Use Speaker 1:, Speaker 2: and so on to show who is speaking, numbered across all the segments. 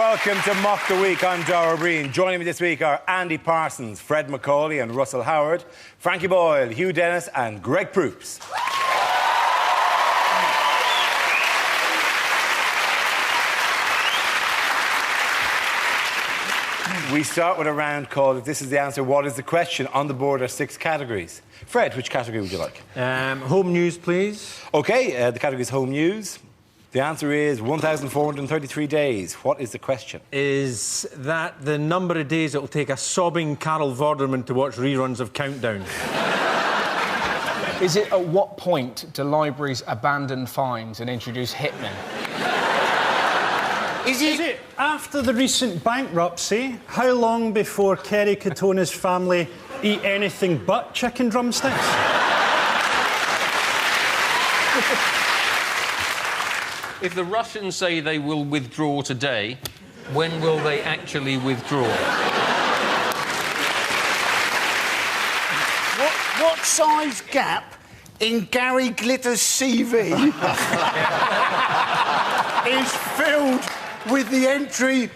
Speaker 1: welcome to Mock the Week. I'm Dara Breen. Joining me this week are Andy Parsons, Fred McCauley and Russell Howard, Frankie Boyle, Hugh Dennis and Greg Proops. We start with a round called If This Is the Answer, What Is the Question? On the board are 6 categories. Fred, which category would you like?
Speaker 2: Home news, please.
Speaker 1: OK, the category is home news. The answer is 1,433 days. What is the question?
Speaker 2: Is that the number of days it will take a sobbing Carol Vorderman to watch reruns of Countdown?
Speaker 3: Is it at what point do libraries abandon fines and introduce hitmen?
Speaker 4: Is it after the recent bankruptcy? How long before Kerry Katona's family eat anything but chicken drumsticks?
Speaker 5: If the Russians say they will withdraw today, when will they actually withdraw?
Speaker 6: What size gap in Gary Glitter's CV is filled with the entry,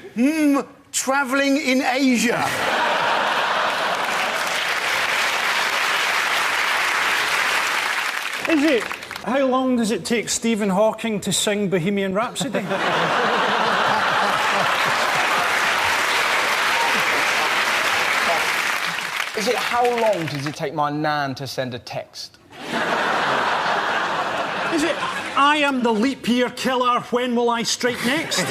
Speaker 6: travelling in Asia?
Speaker 4: Is it? How long does it take Stephen Hawking to sing Bohemian Rhapsody?
Speaker 3: Is it how long does it take my nan to send a text?
Speaker 4: Is it I am the leap year killer, when will I strike next?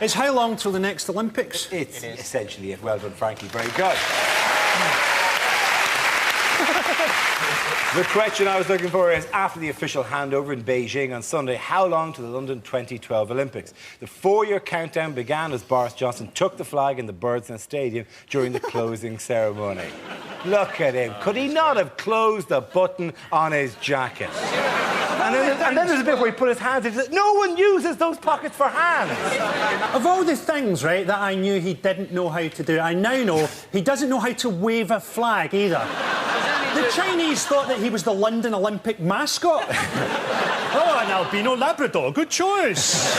Speaker 4: It's how long till the next Olympics?
Speaker 1: It's essentially it. Well done, Frankie. Very good. The question I was looking for is, after the official handover in Beijing on Sunday, how long to the London 2012 Olympics? The 4-year countdown began as Boris Johnson took the flag in the Bird's Nest Stadium during the closing ceremony. Look at him. Could he not have closed the button on his jacket? And then there's a bit where he put his hands in. No one uses those pockets for hands.
Speaker 4: Of all the things, right, that I knew he didn't know how to do, I now know he doesn't know how to wave a flag either. The Chinese thought that he was the London Olympic mascot. Oh, an albino Labrador. Good choice.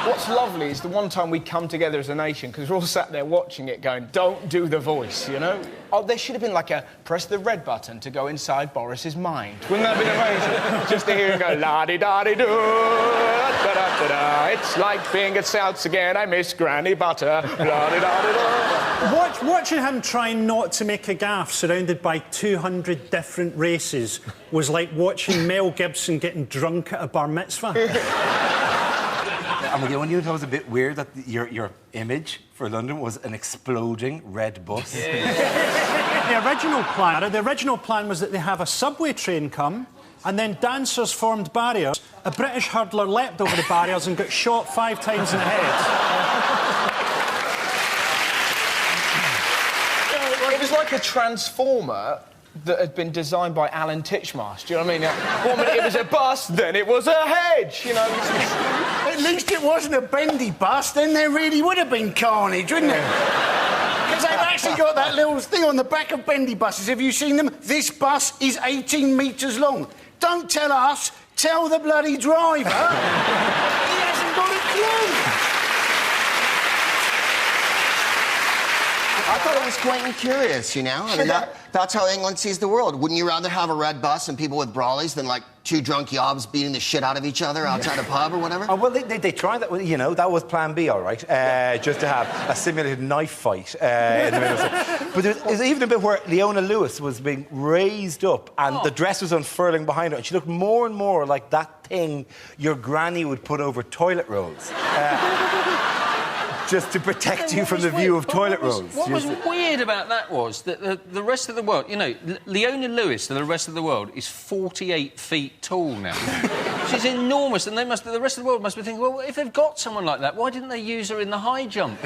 Speaker 3: What's lovely is the one time we come together as a nation, because we're all sat there watching it going, don't do the voice, you know? Oh, there should have been like a press the red button to go inside Boris's mind. Wouldn't that have been amazing? Just to hear him go, la-di-da-di-doo, da-da-da-da. It's like being at Souths again, I miss Granny Butter, la-di-da-di-da.
Speaker 4: Watching him try not to make a gaffe surrounded by 200 different races was like watching Mel Gibson getting drunk at a bar mitzvah.
Speaker 1: And the only thing that was a bit weird that your image for London was an exploding red bus.
Speaker 4: The original plan was that they have a subway train come, and then dancers formed barriers. A British hurdler leapt over the barriers and got shot 5 times in the head.
Speaker 3: It was like a transformer that had been designed by Alan Titchmarsh. Do you know what I mean? One minute it was a bus, then it was a hedge, you know?
Speaker 6: At least it wasn't a bendy bus, then there really would have been carnage, wouldn't it? Because they've actually got that little thing on the back of bendy buses. Have you seen them? This bus is 18 metres long. Don't tell us, tell the bloody driver. He hasn't got a clue.
Speaker 7: I thought it was quaint and curious, you know? I mean, that's how England sees the world. Wouldn't you rather have a red bus and people with brawlies than, like, 2 drunk yobs beating the shit out of each other outside a pub or whatever?
Speaker 1: Oh, well, they tried that, you know, that was plan B, all right, just to have a simulated knife fight in the middle of it. But there's even a bit where Leona Lewis was being raised up and the dress was unfurling behind her, and she looked more and more like that thing your granny would put over toilet rolls. Just to protect you from the view of toilet rolls.
Speaker 5: What was weird about that was that the rest of the world, you know, Leona Lewis to the rest of the world is 48 feet tall now. She's enormous, and the rest of the world must be thinking, well, if they've got someone like that, why didn't they use her in the high jump?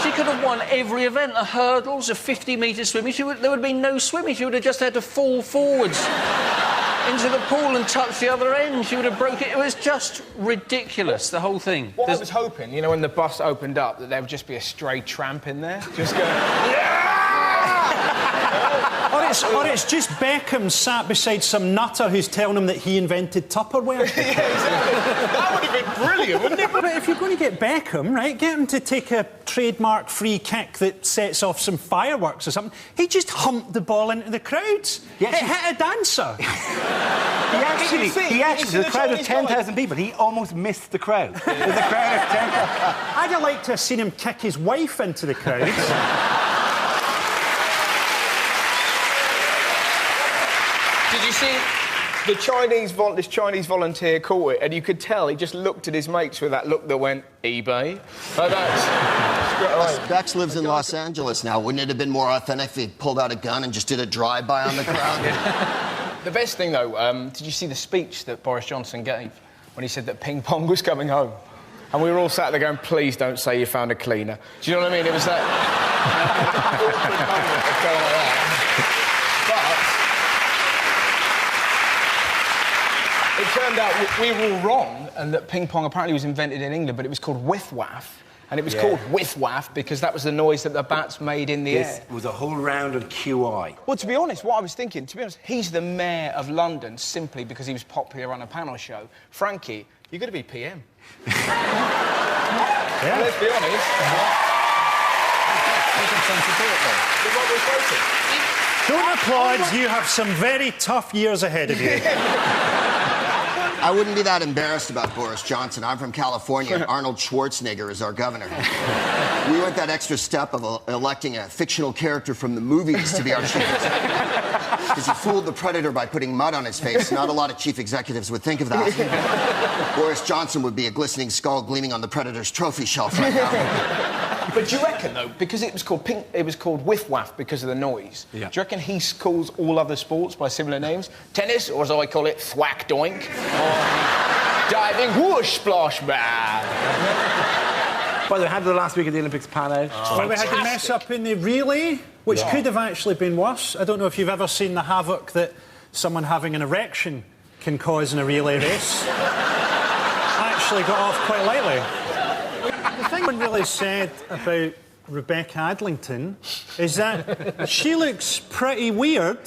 Speaker 5: She could have won every event, the hurdles, a 50-metre swimming. There would have been no swimming. She would have just had to fall forwards into the pool and touch the other end. She would have broke it. It was just ridiculous, the whole thing.
Speaker 3: What I was hoping, you know, when the bus opened up, that there would just be a stray tramp in there, just going... Yeah!
Speaker 4: it's just Beckham sat beside some nutter who's telling him that he invented Tupperware.
Speaker 3: Yeah, exactly. That would have been brilliant, wouldn't it?
Speaker 4: But if you're going to get Beckham, right, get him to take a trademark free kick that sets off some fireworks or something. He just humped the ball into the crowds.
Speaker 1: Yes,
Speaker 4: it hit a dancer.
Speaker 1: He actually, the crowd of 10,000 people, he almost missed the crowd. There's a crowd of 10,000.
Speaker 4: I'd have liked to have seen him kick his wife into the crowds.
Speaker 3: Did you see this Chinese volunteer caught it, and you could tell he just looked at his mates with that look that went, eBay? Oh, that's...
Speaker 7: Bex lives in Los Angeles now. Wouldn't it have been more authentic if he pulled out a gun and just did a drive-by on the crowd?
Speaker 3: The best thing, though, did you see the speech that Boris Johnson gave when he said that ping pong was coming home? And we were all sat there going, please don't say you found a cleaner. Do you know what I mean? It was that... awkward moment of going like that. But... it turned out we were all wrong, and that ping pong apparently was invented in England, but it was called whiff-waff. And it was called whiff-waff because that was the noise that the bats made in the air.
Speaker 1: This was a whole round of QI.
Speaker 3: Well, to be honest, what I was thinking, he's the mayor of London simply because he was popular on a panel show. Frankie, you're going to be PM.
Speaker 4: Yeah.
Speaker 3: Let's be honest.
Speaker 4: Don't applaud, you have some very tough years ahead of you.
Speaker 7: I wouldn't be that embarrassed about Boris Johnson. I'm from California, and Arnold Schwarzenegger is our governor. We went that extra step of electing a fictional character from the movies to be our chief executive. Because he fooled the predator by putting mud on his face. Not a lot of chief executives would think of that. Boris Johnson would be a glistening skull gleaming on the predator's trophy shelf right now.
Speaker 3: But do you reckon, though, because it was called whiff-waff because of the noise, do you reckon he calls all other sports by similar names? Tennis, or as I call it, thwack doink, or diving whoosh splash bad.
Speaker 1: By the way, how did the last week of the Olympics pan out?
Speaker 4: Well, we had the mess up in the relay, which could have actually been worse. I don't know if you've ever seen the havoc that someone having an erection can cause in a relay race. I actually got off quite lightly. The thing one really said about Rebecca Adlington is that she looks pretty weird.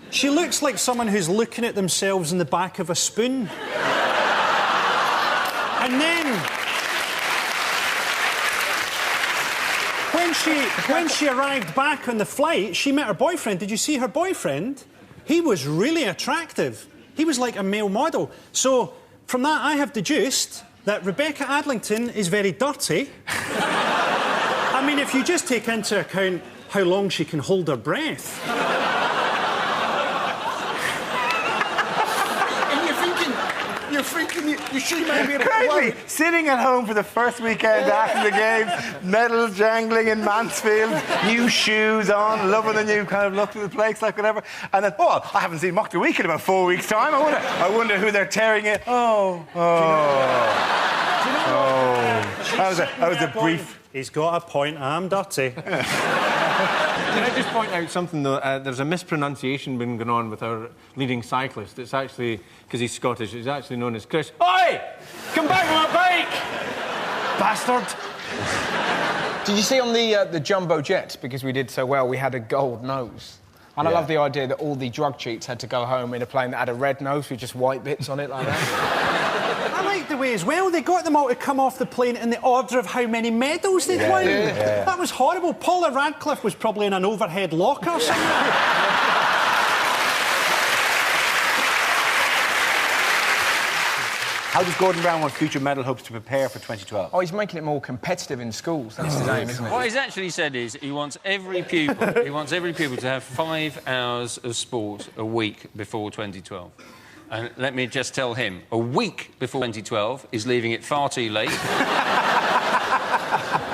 Speaker 4: She looks like someone who's looking at themselves in the back of a spoon. And then... when she arrived back on the flight, she met her boyfriend. Did you see her boyfriend? He was really attractive. He was like a male model. So, from that, I have deduced that Rebecca Adlington is very dirty. I mean, if you just take into account how long she can hold her breath.
Speaker 6: You're thinking she may be a bit
Speaker 1: Crazy!
Speaker 6: worried.
Speaker 1: Sitting at home for the first weekend after the games, medals jangling in Mansfield, new shoes on, loving the new kind of look to the place, like whatever. And then, I haven't seen Mock the Week in about 4 weeks' time. I wonder who they're tearing it. That was a brief...
Speaker 4: He's got a point, I'm dirty.
Speaker 2: Can I just point out something, though? There's a mispronunciation been going on with our leading cyclist. It's actually, because he's Scottish, he's actually known as Chris. Oi! Come back with my bike! Bastard!
Speaker 3: Did you see on the jumbo jets, because we did so well, we had a gold nose? And I love the idea that all the drug cheats had to go home in a plane that had a red nose with just white bits on it like that.
Speaker 4: I like the way as well they got them all to come off the plane in the order of how many medals they'd won.
Speaker 1: Yeah.
Speaker 4: That was horrible. Paula Radcliffe was probably in an overhead locker somewhere.
Speaker 1: How does Gordon Brown want future medal hopes to prepare for 2012?
Speaker 3: Oh, he's making it more competitive in schools. That's his aim, isn't it?
Speaker 5: What he's actually said is he wants every pupil to have 5 hours of sport a week before 2012. And let me just tell him, a week before 2012 is leaving it far too late.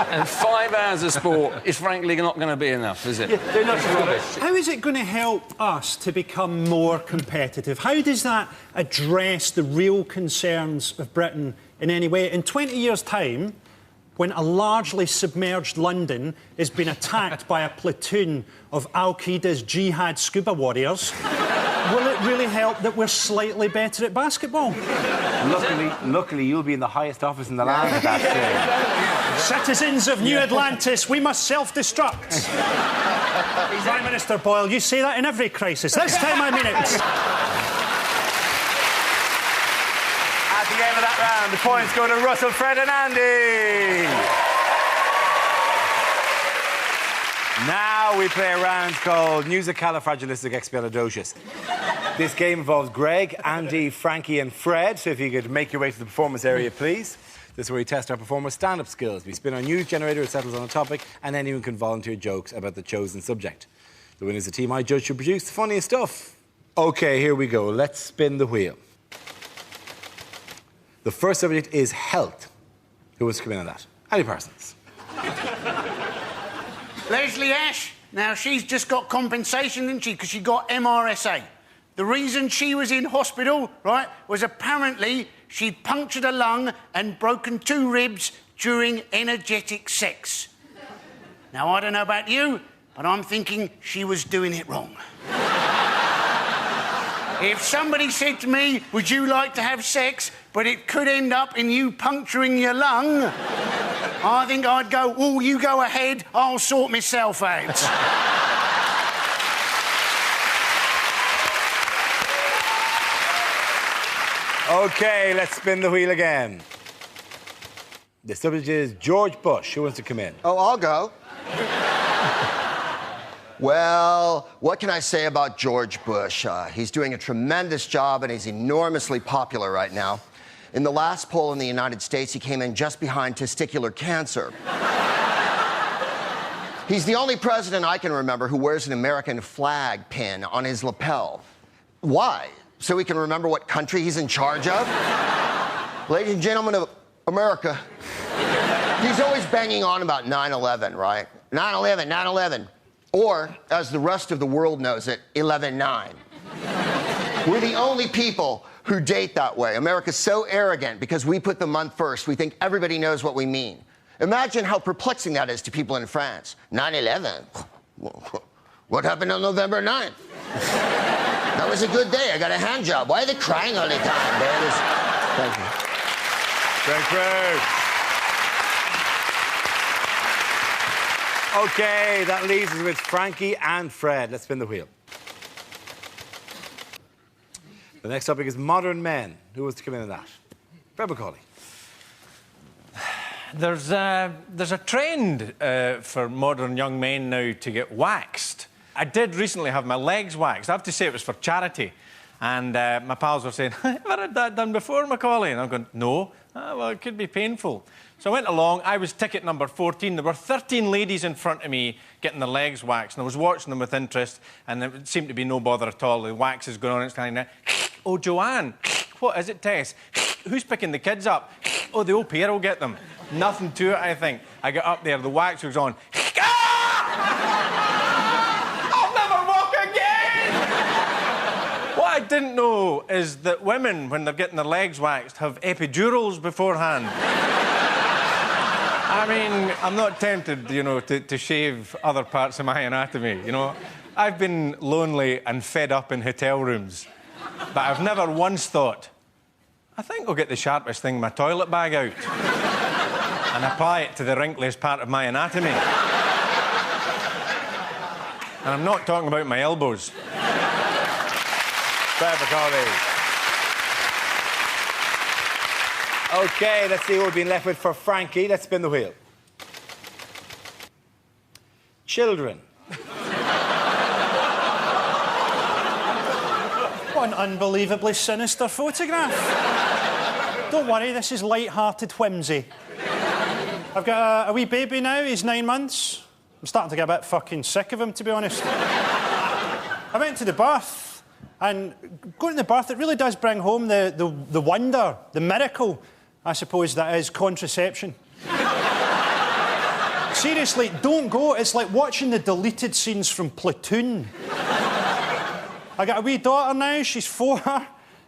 Speaker 5: And 5 hours of sport is frankly not going to be enough, is it?
Speaker 1: Yeah, they're not rubbish.
Speaker 4: How is it going to help us to become more competitive? How does that address the real concerns of Britain in any way? In 20 years' time, when a largely submerged London has been attacked by a platoon of Al-Qaeda's jihad scuba warriors, will it really help that we're slightly better at basketball?
Speaker 1: Luckily, you'll be in the highest office in the land at that stage.
Speaker 4: Citizens of New Atlantis, we must self-destruct. Prime Minister Boyle, you say that in every crisis. This time I mean it.
Speaker 1: At the end of that round, the points go to Russell, Fred and Andy. Now we play a round called Musicalifragilisticexpialidocious. This game involves Greg, Andy, Frankie and Fred. So if you could make your way to the performance area, please. This is where we test our performers' stand-up skills. We spin our news generator, it settles on a topic, and anyone can volunteer jokes about the chosen subject. The winner is the team I judge to produce the funniest stuff. OK, here we go. Let's spin the wheel. The first subject is health. Who wants to come in on that? Andy Parsons.
Speaker 6: Leslie Ash. Now, she's just got compensation, didn't she? Because she got MRSA. The reason she was in hospital, right, was apparently she'd punctured a lung and broken 2 ribs during energetic sex. Now, I don't know about you, but I'm thinking she was doing it wrong. If somebody said to me, would you like to have sex, but it could end up in you puncturing your lung, I think I'd go, oh, you go ahead, I'll sort myself out.
Speaker 1: OK, let's spin the wheel again. The subject is George Bush. Who wants to come in?
Speaker 7: Oh, I'll go. Well, what can I say about George Bush? He's doing a tremendous job and he's enormously popular right now. In the last poll in the United States, he came in just behind testicular cancer. He's the only president I can remember who wears an American flag pin on his lapel. Why? So he can remember what country he's in charge of? Ladies and gentlemen of America, he's always banging on about 9/11, right? 9/11, 9/11. Or, as the rest of the world knows it, 11/9. We're the only people who date that way. America's so arrogant because we put the month first. We think everybody knows what we mean. Imagine how perplexing that is to people in France. 9/11. What happened on November 9th? That was a good day. I got a hand job. Why are they crying all the time? Thank you.
Speaker 1: Thank you. OK, that leaves us with Frankie and Fred. Let's spin the wheel. The next topic is modern men. Who wants to come in on that? Fred Macaulay.
Speaker 2: There's a trend for modern young men now to get waxed. I did recently have my legs waxed. I have to say it was for charity. And my pals were saying, have you ever had that done before, Macaulay? And I'm going, no. Well, it could be painful. So I went along. I was ticket number 14. There were 13 ladies in front of me getting their legs waxed. And I was watching them with interest. And it seemed to be no bother at all. The wax is going on. It's kind of, oh, Joanne. What is it, Tess? Who's picking the kids up? Oh, the au pair will get them. Nothing to it, I think. I got up there. The wax was on. What I didn't know is that women, when they're getting their legs waxed, have epidurals beforehand. I mean, I'm not tempted, you know, to shave other parts of my anatomy, you know. I've been lonely and fed up in hotel rooms, but I've never once thought, I think I'll get the sharpest thing in my toilet bag out and apply it to the wrinkliest part of my anatomy. And I'm not talking about my elbows.
Speaker 1: Fred Macaulay. OK, let's see what we've been left with for Frankie. Let's spin the wheel. Children.
Speaker 4: What an unbelievably sinister photograph. Don't worry, this is light-hearted whimsy. I've got a wee baby now, he's 9 months. I'm starting to get a bit fucking sick of him, to be honest. I went to the bath, and going to the bath, it really does bring home the wonder, the miracle, I suppose, that is contraception. Seriously, don't go. It's like watching the deleted scenes from Platoon. I got a wee daughter now, she's 4.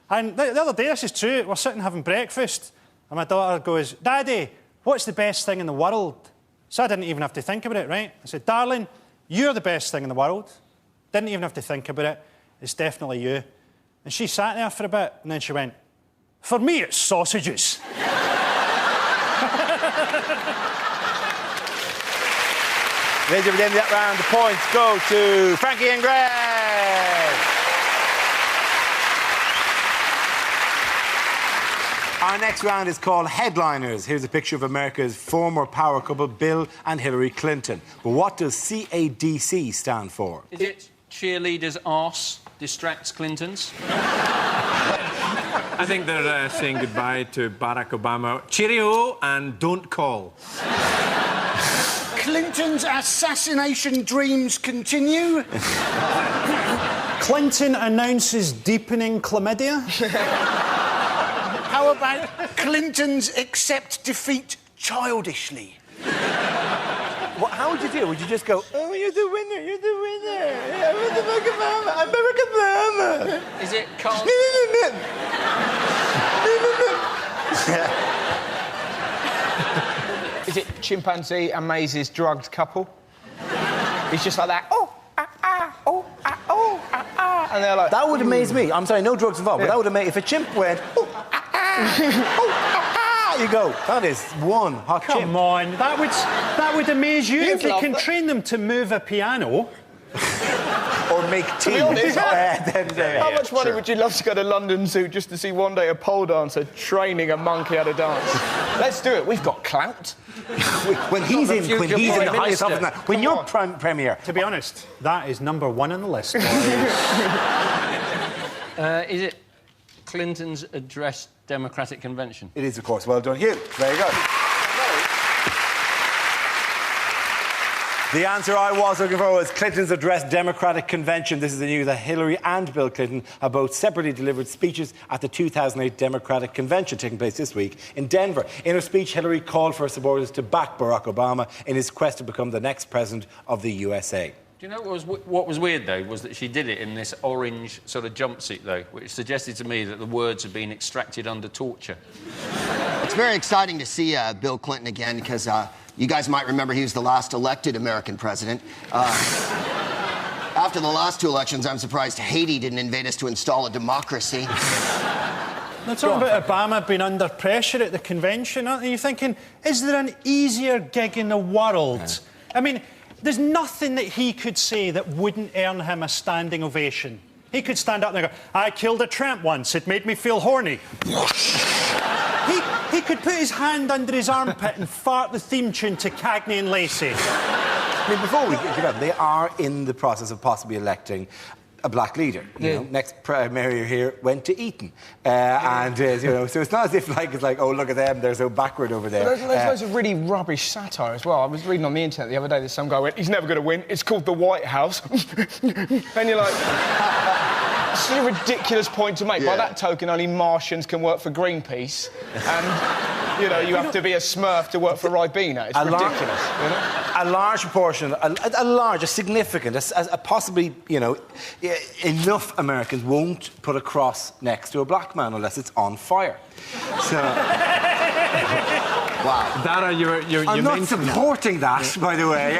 Speaker 4: And the other day, this is true, we're sitting having breakfast, and my daughter goes, Daddy, what's the best thing in the world? So I didn't even have to think about it, right? I said, darling, you're the best thing in the world. Didn't even have to think about it. It's definitely you. And she sat there for a bit, and then she went, for me, it's sausages.
Speaker 1: Ladies and gentlemen, that round, the points go to Frankie and Greg. Our next round is called Headliners. Here's a picture of America's former power couple, Bill and Hillary Clinton. But what does CADC stand for?
Speaker 5: Is it cheerleaders' arse distracts Clintons?
Speaker 2: I think they're saying goodbye to Barack Obama. Cheerio and don't call.
Speaker 6: Clinton's assassination dreams continue.
Speaker 4: Clinton announces deepening chlamydia.
Speaker 6: How about Clintons accept defeat childishly?
Speaker 1: How would you do it? Would you just go, oh, you're the winner, you're the winner. I'm Barack Obama.
Speaker 5: Is it can't...
Speaker 3: Is it chimpanzee amazes drugged couple? He's just like that. Oh, and they're like.
Speaker 1: That would amaze me. I'm sorry, no drugs involved, but that would amaze. If a chimp went, you go. That is one hot chimp.
Speaker 4: Come on, that would amaze you if you
Speaker 3: love
Speaker 4: can
Speaker 3: that.
Speaker 4: train them to move a piano.
Speaker 1: Or make tea.
Speaker 3: be honest, How much money
Speaker 1: sure.
Speaker 3: would you love to go to London Zoo just to see one day a pole dancer training a monkey how to dance? Let's do it. We've got clout.
Speaker 1: When he's in the
Speaker 5: Prime
Speaker 1: highest
Speaker 5: Minister.
Speaker 1: office, when you're premier.
Speaker 4: To be honest, that is number one on the list. boys.
Speaker 5: Is it Clinton's address Democratic Convention?
Speaker 1: It is, of course. Well done, Hugh. Very good. The answer I was looking for was Clinton's address Democratic Convention. This is the news that Hillary and Bill Clinton have both separately delivered speeches at the 2008 Democratic Convention taking place this week in Denver. In her speech, Hillary called for her supporters to back Barack Obama in his quest to become the next president of the USA.
Speaker 5: Do you know what was weird, though, was that she did it in this orange sort of jumpsuit, though, which suggested to me that the words had been extracted under torture.
Speaker 7: It's very exciting to see Bill Clinton again because you guys might remember he was the last elected American president. After the last two elections, I'm surprised Haiti didn't invade us to install a democracy.
Speaker 4: They're talking about Obama being under pressure at the convention, aren't they? You're thinking, is there an easier gig in the world? I mean, there's nothing that he could say that wouldn't earn him a standing ovation. He could stand up there and go, I killed a tramp once, it made me feel horny. He could put his hand under his armpit and fart the theme tune to Cagney and Lacey.
Speaker 1: I mean, before we get up, they are in the process of possibly electing a black leader. You know, next mayor here went to Eton, and you know, so it's not as if it's like, oh, look at them, they're so backward over there.
Speaker 3: There's loads of really rubbish satire as well. I was reading on the internet the other day that some guy went, he's never going to win. It's called the White House, and you're like. It's a ridiculous point to make.
Speaker 7: Yeah.
Speaker 3: By that token, only Martians can work for Greenpeace, and you know you have to be a Smurf to work for Ribena. It's ridiculous. You know?
Speaker 1: A large proportion, a significant, possibly, you know, enough Americans won't put a cross next to a black man unless it's on fire. So.
Speaker 7: Wow.
Speaker 2: Dara, you
Speaker 1: I'm not
Speaker 2: mentioned
Speaker 1: supporting that, by the way.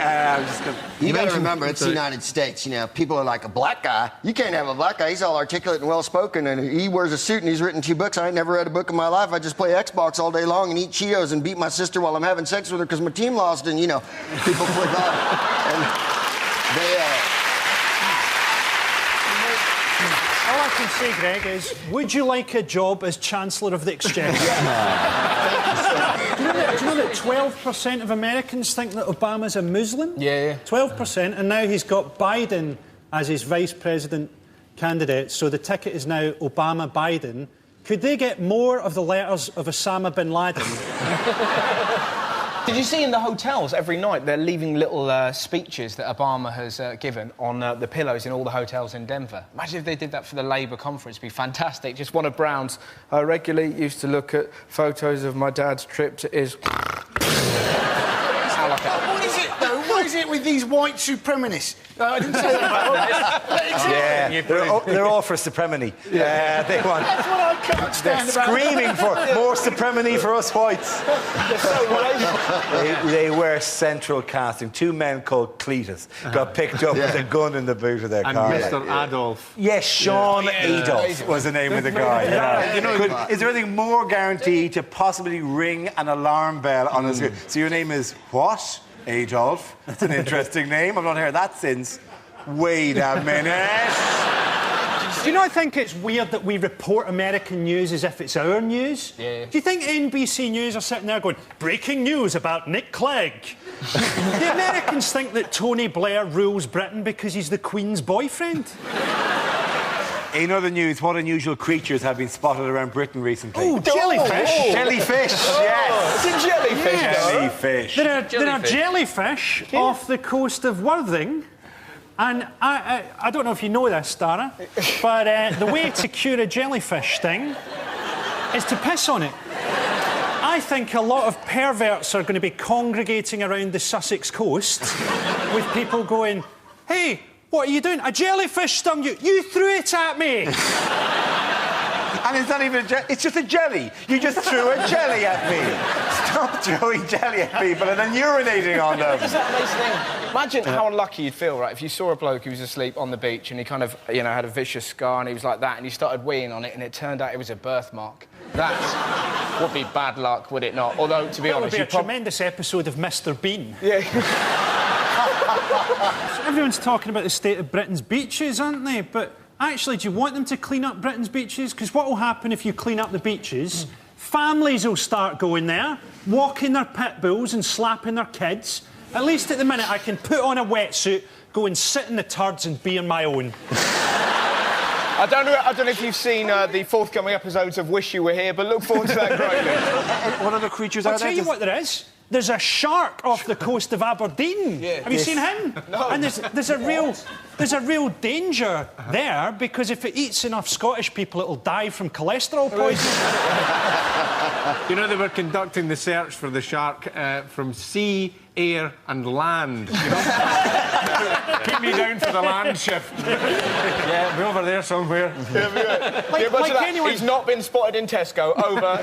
Speaker 7: You got to remember, it's the United States. You know, people are like, a black guy? You can't have a black guy. He's all articulate and well-spoken, and he wears a suit and he's written 2 books. I ain't never read a book in my life. I just play Xbox all day long and eat Cheetos and beat my sister while I'm having sex with her because my team lost, and, you know, people flip out. And they,
Speaker 4: All I can say, Greg, is would you like a job as Chancellor of the Exchequer? Do you know that 12% of Americans think that Obama's a Muslim?
Speaker 3: Yeah.
Speaker 4: 12%, and now he's got Biden as his vice president candidate, so the ticket is now Obama-Biden. Could they get more of the letters of Osama bin Laden?
Speaker 3: Did you see in the hotels every night they're leaving little speeches that Obama has given on the pillows in all the hotels in Denver? Imagine if they did that for the Labour conference. It'd be fantastic. Just one of Brown's. I regularly used to look at photos of my dad's trip to Israel.
Speaker 6: What is it, though? What is it with these white supremacists? I didn't say that.
Speaker 1: Yeah, they're all for supremacy. They want.
Speaker 6: That's what I can't stand
Speaker 1: They're
Speaker 6: about.
Speaker 1: screaming for more supremacy for us whites.
Speaker 3: They're so racist.
Speaker 1: They were central casting. 2 men called Cletus got picked up with a gun in the boot of their
Speaker 2: and
Speaker 1: car.
Speaker 2: Mr. Adolf.
Speaker 1: Yes, Sean Adolf was the name of the guy. Yeah.
Speaker 7: You know,
Speaker 1: Is there anything more guaranteed to possibly ring an alarm bell on a screen? So your name is what? Adolf. That's an interesting name. I've not heard that since. Wait a minute.
Speaker 4: Do you not think it's weird that we report American news as if it's our news?
Speaker 3: Yeah.
Speaker 4: Do you think NBC News are sitting there going, breaking news about Nick Clegg? The Americans think that Tony Blair rules Britain because he's the Queen's boyfriend.
Speaker 1: In other news, what unusual creatures have been spotted around Britain recently?
Speaker 4: Oh, jellyfish.
Speaker 3: Oh.
Speaker 1: Jellyfish, yes.
Speaker 3: It's a jellyfish, though.
Speaker 1: Jellyfish.
Speaker 4: There are jellyfish off the coast of Worthing. And I don't know if you know this, Dara, but the way to cure a jellyfish sting is to piss on it. I think a lot of perverts are going to be congregating around the Sussex coast with people going, hey, what are you doing? A jellyfish stung you. You threw it at me.
Speaker 1: And it's not even a jelly, it's just a jelly. You just threw a jelly at me. Stop throwing jelly at people and then urinating on them.
Speaker 3: Is that nice thing? Imagine how unlucky you'd feel, right, if you saw a bloke who was asleep on the beach and he kind of, you know, had a vicious scar and he was like that and you started weeing on it and it turned out it was a birthmark. That would be bad luck, would it not? Although, to be honest...
Speaker 4: It would be a tremendous episode of Mr. Bean.
Speaker 3: Yeah.
Speaker 4: So everyone's talking about the state of Britain's beaches, aren't they? But actually, do you want them to clean up Britain's beaches? Because what will happen if you clean up the beaches? Families will start going there, walking their pit bulls and slapping their kids. At least at the minute, I can put on a wetsuit, go and sit in the turds and be on my own.
Speaker 3: I don't know if you've seen the forthcoming episodes of Wish You Were Here, but look forward to that greatly.
Speaker 1: What other creatures are
Speaker 4: I'll
Speaker 1: there?
Speaker 4: tell you what there is. There's a shark off the coast of Aberdeen.
Speaker 3: Yeah.
Speaker 4: Have you seen him?
Speaker 3: No.
Speaker 4: And there's a real danger there because if it eats enough Scottish people, it'll die from cholesterol poisoning.
Speaker 2: You know, they were conducting the search for the shark from sea, air and land. You know? Put me down for the land shift. Yeah, we're over there somewhere.
Speaker 3: He's not been spotted in Tesco. Over.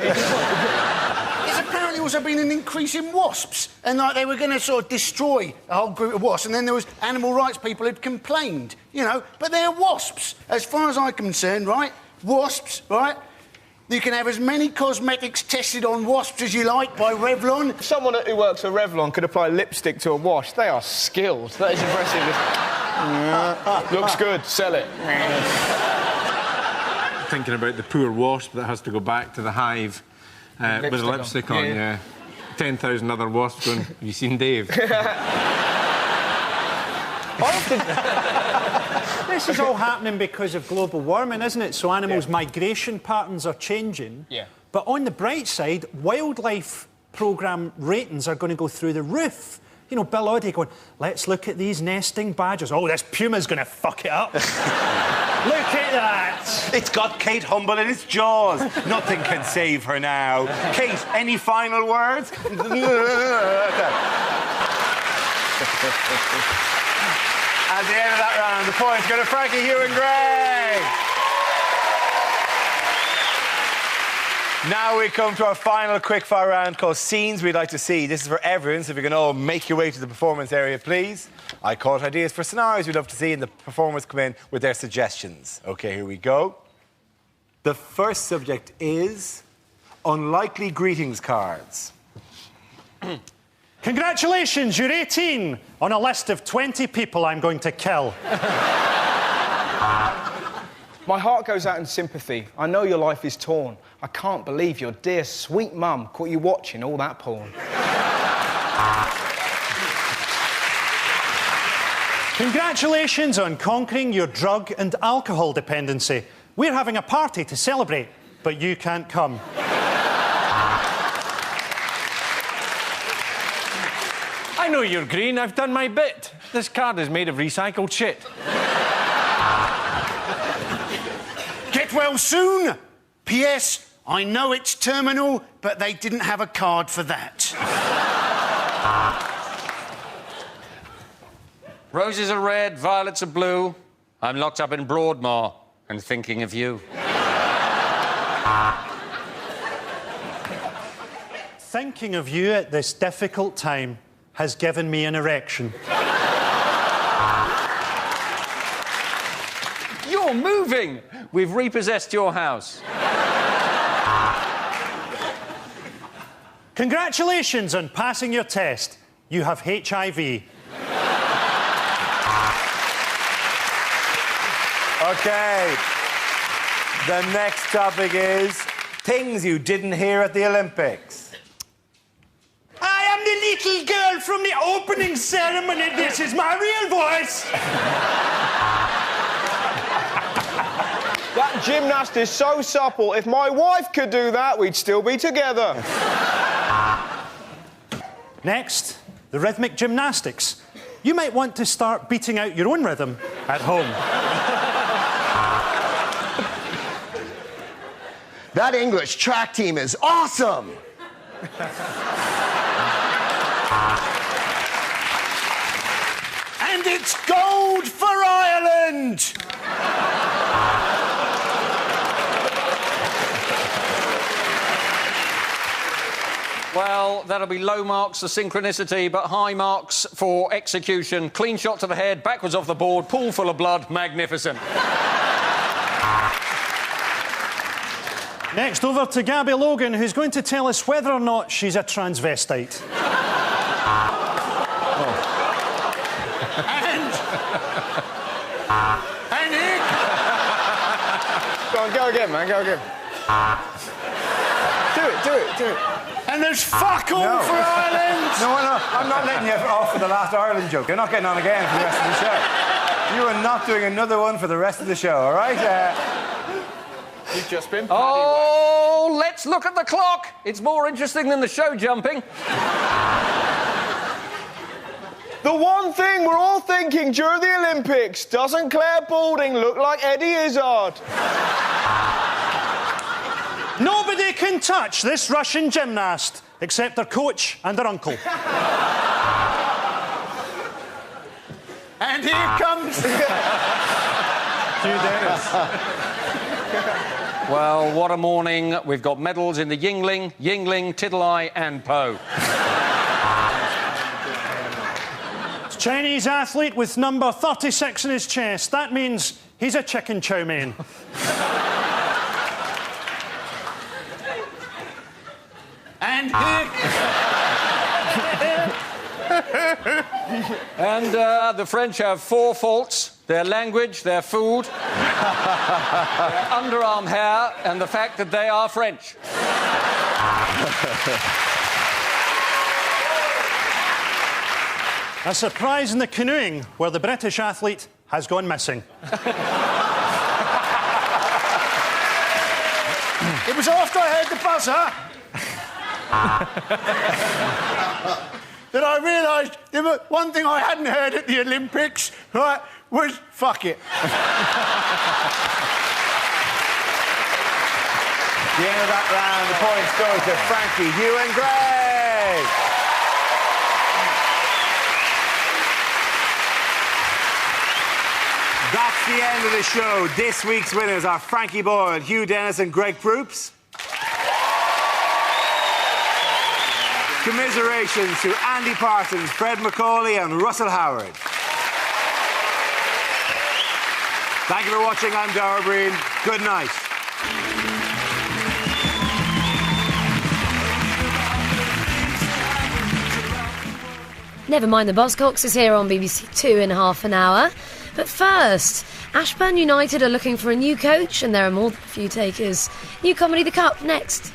Speaker 6: There's apparently also been an increase in wasps, and like they were going to sort of destroy a whole group of wasps, and then there was animal rights people who'd complained, you know, but they're wasps. As far as I'm concerned, right, wasps, right, you can have as many cosmetics tested on wasps as you like by Revlon.
Speaker 3: Someone who works for Revlon could apply lipstick to a wash. They are skilled. That is impressive. Looks good. Sell it.
Speaker 2: Thinking about the poor wasp that has to go back to the hive with a lipstick on, yeah. 10,000 other wasps going, have you seen Dave?
Speaker 4: This is all happening because of global warming, isn't it? So animals' migration patterns are changing.
Speaker 3: Yeah.
Speaker 4: But on the bright side, wildlife programme ratings are going to go through the roof. You know, Bill Oddie going, let's look at these nesting badgers. Oh, this puma's going to fuck it up. Look at that.
Speaker 1: It's got Kate Humble in its jaws. Nothing can save her now. Kate, any final words? At the end of that round, the points go to Frankie, Hugh and Greg. Now we come to our final quickfire round called Scenes We'd Like to See. This is for everyone, so if you can all make your way to the performance area, please. I caught ideas for scenarios we'd love to see, and the performers come in with their suggestions. OK, here we go. The first subject is unlikely greetings cards.
Speaker 4: Congratulations, you're 18 on a list of 20 people I'm going to kill.
Speaker 3: My heart goes out in sympathy. I know your life is torn. I can't believe your dear, sweet mum caught you watching all that porn.
Speaker 4: Congratulations on conquering your drug and alcohol dependency. We're having a party to celebrate, but you can't come.
Speaker 2: I know you're green. I've done my bit. This card is made of recycled shit.
Speaker 6: Get well soon. P.S. I know it's terminal, but they didn't have a card for that.
Speaker 5: Roses are red, violets are blue. I'm locked up in Broadmoor and thinking of you.
Speaker 4: Thinking of you at this difficult time has given me an erection.
Speaker 5: You're moving! We've repossessed your house.
Speaker 4: Congratulations on passing your test. you have HIV.
Speaker 1: OK. The next topic is things you didn't hear at the Olympics.
Speaker 4: I am the little girl from the opening ceremony. This is my real voice.
Speaker 3: That gymnast is so supple. If my wife could do that, we'd still be together.
Speaker 4: Next, the rhythmic gymnastics. You might want to start beating out your own rhythm at home.
Speaker 7: That English track team is awesome!
Speaker 6: And it's gold for Ireland!
Speaker 5: Well, that'll be low marks for synchronicity, but high marks for execution. Clean shot to the head, backwards off the board, pool full of blood, magnificent.
Speaker 4: Next, over to Gabby Logan, who's going to tell us whether or not she's a transvestite.
Speaker 6: And Nick!
Speaker 3: Go on, go again, man, go again. Do it.
Speaker 6: And there's fuck all for Ireland!
Speaker 1: No, I'm not letting you off for the last Ireland joke. You're not getting on again for the rest of the show. You are not doing another one for the rest of the show, all right?
Speaker 3: You've just been
Speaker 5: Oh, let's look at the clock. It's more interesting than the show jumping.
Speaker 3: The one thing we're all thinking during the Olympics, doesn't Claire Balding look like Eddie Izzard?
Speaker 4: Nobody can touch this Russian gymnast except their coach and their uncle.
Speaker 6: And here comes...
Speaker 1: Hugh Dennis.
Speaker 5: Well, what a morning. We've got medals in the Yingling, Tiddly and Poe.
Speaker 4: Chinese athlete with number 36 in his chest. That means he's a chicken chow mein.
Speaker 6: And here...
Speaker 5: And the French have 4 faults. Their language, their food, their underarm hair, and the fact that they are French.
Speaker 4: A surprise in the canoeing, where the British athlete has gone missing.
Speaker 6: It was after I heard the buzzer that I realised there was one thing I hadn't heard at the Olympics, right, was fuck it.
Speaker 1: The end of that round, the points go to Frankie, Hugh and Greg. That's the end of the show. This week's winners are Frankie Boyle, Hugh Dennis and Greg Proops. Commiserations to Andy Parsons, Fred McCauley and Russell Howard. Thank you for watching. I'm Dara Breen. Good night.
Speaker 8: Never Mind the Buzzcocks is here on BBC Two in half an hour. But first, Ashburn United are looking for a new coach and there are more than a few takers. New comedy The Cup next.